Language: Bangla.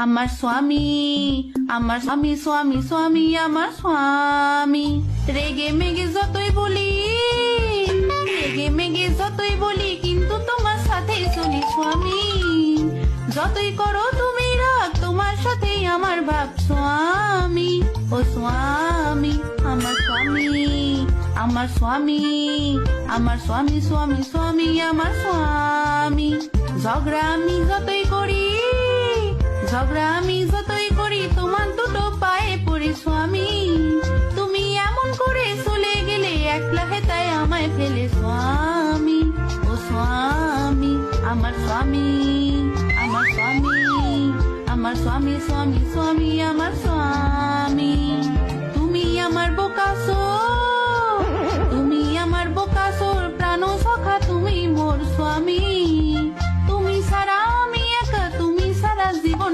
আমার স্বামী, আমার স্বামী, স্বামী, স্বামী, আমার স্বামী। রেগে মেগে যতই বলি, রেগে মেগে যতই বলি, কিন্তু তোমার সাথেই চলি স্বামী। যতই করো তুমি রাগ, তোমার সাথেই আমার ভাব স্বামী। ও স্বামী, আমার স্বামী, আমার স্বামী, আমার স্বামী, স্বামী, স্বামী, আমার স্বামী। ঝগড়া আমি যতই করি, ঝগড়া আমি যতই করি, তোমার দুটো পায়ে পড়ি স্বামী। তুমি এমন করে চলে গেলে, একলা হেতায় আমায় ফেলে স্বামী। ও স্বামী, আমার স্বামী, আমার স্বামী, আমার স্বামী, স্বামী, স্বামী, আমার স্বামী। তুমি আমার বোকাসো, তুমি আমার বোকাসোর প্রাণ সখা, তুমি মোর স্বামী। তুমি সারা আমি একা, তুমি সারা জীবন